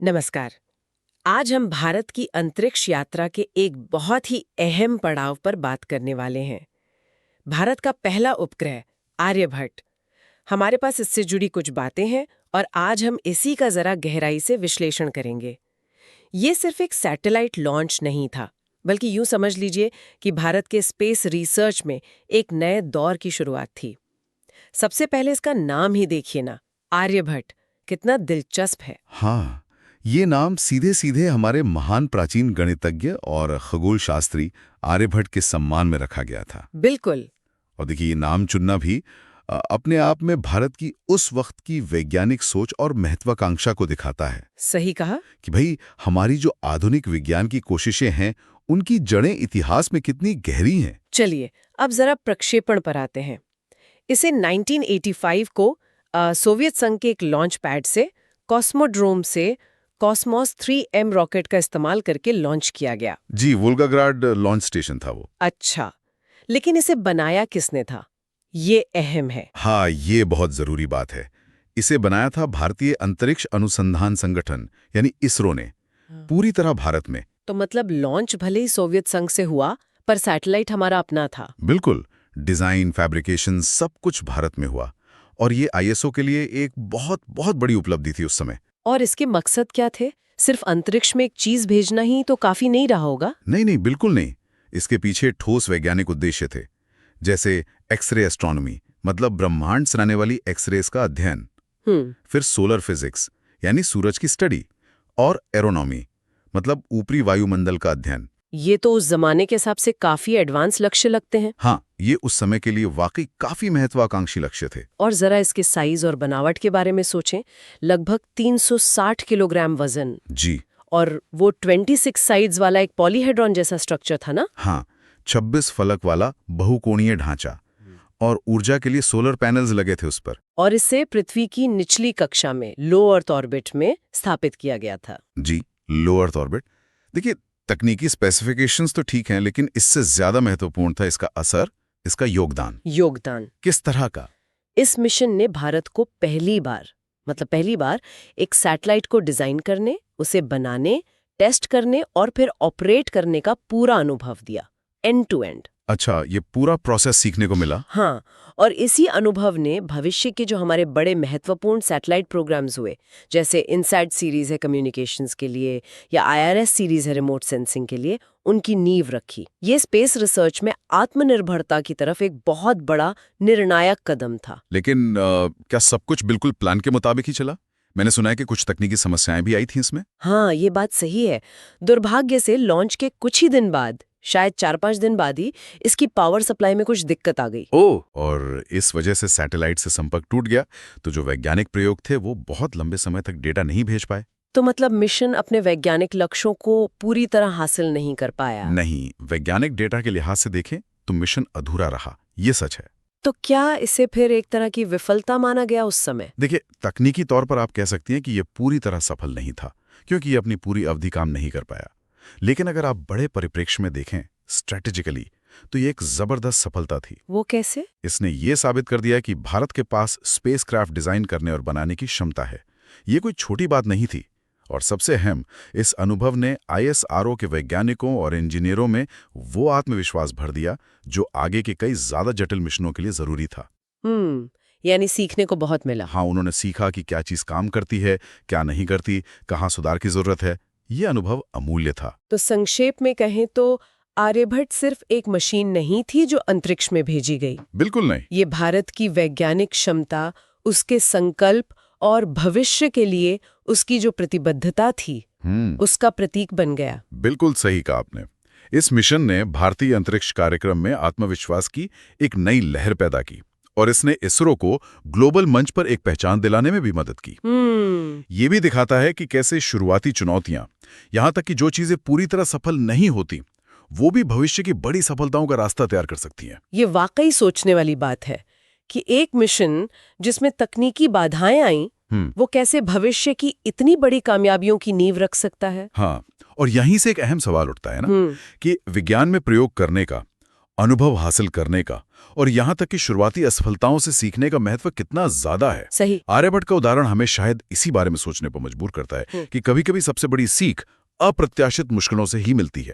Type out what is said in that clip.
नमस्कार। आज हम भारत की अंतरिक्ष यात्रा के एक बहुत ही अहम पड़ाव पर बात करने वाले हैं। भारत का पहला उपग्रह आर्यभट्ट। हमारे पास इससे जुड़ी कुछ बातें हैं और आज हम इसी का जरा गहराई से विश्लेषण करेंगे। ये सिर्फ एक सैटेलाइट लॉन्च नहीं था, बल्कि यूं समझ लीजिए कि भारत के स्पेस रिसर्च में एक नए दौर की शुरुआत थी। सबसे पहले इसका नाम ही देखिए ना, आर्यभट्ट, कितना दिलचस्प है। हाँ, ये नाम सीधे सीधे हमारे महान प्राचीन गणितज्ञ और खगोल शास्त्री आर्यभट्ट के सम्मान में रखा गया था। बिल्कुल। और देखिए, ये नाम चुनना भी अपने आप में भारत की उस वक्त की वैज्ञानिक सोच और महत्वाकांक्षा को दिखाता है सही कहा। कि भाई, हमारी जो आधुनिक विज्ञान की कोशिशें हैं, उनकी जड़ें इतिहास में कितनी गहरी हैं। चलिए अब जरा प्रक्षेपण पर आते हैं। इसे 1985 को सोवियत संघ के एक लॉन्च पैड से, कॉस्मोड्रोम से कॉस्मोस 3M रॉकेट का इस्तेमाल करके लॉन्च किया गया। जी, वोल्गाग्राड लॉन्च स्टेशन था वो। अच्छा, लेकिन इसे बनाया किसने था? ये अहम है। हाँ, ये बहुत जरूरी बात है। इसे बनाया था भारतीय अंतरिक्ष अनुसंधान संगठन यानी इसरो ने, पूरी तरह भारत में। तो मतलब लॉन्च भले ही सोवियत संघ से हुआ, पर सैटेलाइट हमारा अपना था। बिल्कुल, डिजाइन, फैब्रिकेशन सब कुछ भारत में हुआ। और ये आईएसओ के लिए एक बहुत बहुत बड़ी उपलब्धि थी उस समय। और इसके मकसद क्या थे? सिर्फ अंतरिक्ष में एक चीज भेजना ही तो काफी नहीं रहा होगा। नहीं नहीं, बिल्कुल नहीं। इसके पीछे ठोस वैज्ञानिक उद्देश्य थे, जैसे एक्सरे एस्ट्रोनॉमी, मतलब ब्रह्मांड से आने वाली एक्सरेज का अध्ययन। फिर सोलर फिजिक्स यानी सूरज की स्टडी, और एरोनॉमी, मतलब ऊपरी वायुमंडल का अध्ययन। ये तो उस जमाने के हिसाब से काफी एडवांस लक्ष्य लगते हैं। हाँ, ये उस समय के लिए वाकई काफी महत्वाकांक्षी लक्ष्य थे। और जरा इसके साइज और बनावट के बारे में सोचें। लगभग 360 किलोग्राम वजन। जी। और वो 26 साइड्स वाला एक पॉलीहेड्रॉन जैसा स्ट्रक्चर था ना? हाँ, 26 फलक वाला बहुकोणीय ढांचा। और ऊर्जा के लिए सोलर पैनल्स लगे थे उस पर। और इसे पृथ्वी की निचली कक्षा में, लो अर्थ ऑर्बिट में स्थापित किया गया था। जी, लो अर्थ ऑर्बिट। देखिए, तकनीकी स्पेसिफिकेशंस तो ठीक हैं, लेकिन इससे ज्यादा महत्वपूर्ण था इसका असर, इसका योगदान। किस तरह का? इस मिशन ने भारत को पहली बार एक सैटेलाइट को डिजाइन करने, उसे बनाने, टेस्ट करने और फिर ऑपरेट करने का पूरा अनुभव दिया, एंड टू एंड। अच्छा, ये पूरा प्रोसेस सीखने को मिला। हाँ, और इसी अनुभव ने भविष्य के जो हमारे बड़े महत्वपूर्ण सैटेलाइट प्रोग्राम्स हुए, जैसे इनसैट सीरीज है कम्युनिकेशंस के लिए, या IRS सीरीज है रिमोट सेंसिंग के लिए, उनकी नींव रखी। ये स्पेस रिसर्च में आत्मनिर्भरता की तरफ एक बहुत बड़ा निर्णायक कदम था। लेकिन क्या सब कुछ बिल्कुल प्लान के मुताबिक ही चला? मैंने सुना है कि कुछ तकनीकी समस्याएं भी आई थी इसमें। हाँ, ये बात सही है। दुर्भाग्य से लॉन्च के कुछ ही दिन बाद, शायद 4-5 दिन बाद ही, इसकी पावर सप्लाई में कुछ दिक्कत आ गई। ओह! और इस वजह से सैटेलाइट से संपर्क टूट गया, तो जो वैज्ञानिक प्रयोग थे वो बहुत लंबे समय तक डेटा नहीं भेज पाए। तो मतलब मिशन अपने वैज्ञानिक लक्ष्यों को पूरी तरह हासिल नहीं कर पाया। नहीं, वैज्ञानिक डेटा के लिहाज से देखें तो मिशन अधूरा रहा, ये सच है। तो क्या इसे फिर एक तरह की विफलता माना गया उस समय? देखिए, तकनीकी तौर पर आप कह सकती हैं कि ये पूरी तरह सफल नहीं था, क्योंकि ये अपनी पूरी अवधि काम नहीं कर पाया। लेकिन अगर आप बड़े परिप्रेक्ष्य में देखें, स्ट्रैटेजिकली, तो ये एक जबरदस्त सफलता थी। वो कैसे? इसने ये साबित कर दिया कि भारत के पास स्पेसक्राफ्ट डिजाइन करने और बनाने की क्षमता है। ये कोई छोटी बात नहीं थी। और सबसे अहम, इस अनुभव ने ISRO के वैज्ञानिकों और इंजीनियरों में वो आत्मविश्वास भर दिया जो आगे के कई ज्यादा जटिल मिशनों के लिए जरूरी था। यानी सीखने को बहुत मिला। हाँ, उन्होंने सीखा कि क्या चीज काम करती है, क्या नहीं करती, कहाँ सुधार की जरूरत है। ये अनुभव अमूल्य था। तो संक्षेप में कहें तो आर्यभट्ट सिर्फ एक मशीन नहीं थी जो अंतरिक्ष में भेजी गई। बिल्कुल नहीं। ये भारत की वैज्ञानिक क्षमता, उसके संकल्प और भविष्य के लिए उसकी जो प्रतिबद्धता थी, उसका प्रतीक बन गया। बिल्कुल सही कहा आपने। इस मिशन ने भारतीय अंतरिक्ष कार्यक्रम में आत्मविश्वास की एक नई लहर पैदा की, और इसने इसरो को ग्लोबल मंच पर एक पहचान दिलाने में भी मदद की। ये भी दिखाता है कि कैसे शुरुआती चुनौतियां, यहां तक कि जो चीजें पूरी तरह सफल नहीं होती, वो भी भविष्य की बड़ी सफलताओं का रास्ता तैयार कर सकती हैं। ये वाकई सोचने वाली बात है कि एक मिशन जिसमें तकनीकी बाधाएं आईं, वो कैसे भविष्य की इतनी बड़ी कामयाबियों की नींव रख सकता है। हाँ, और यहीं से एक अहम सवाल उठता है ना, कि विज्ञान में प्रयोग करने का, अनुभव हासिल करने का और यहाँ तक कि शुरुआती असफलताओं से सीखने का महत्व कितना ज्यादा है। सही। आर्यभट्ट का उदाहरण हमें शायद इसी बारे में सोचने पर मजबूर करता है कि कभी-कभी सबसे बड़ी सीख अप्रत्याशित मुश्किलों से ही मिलती है।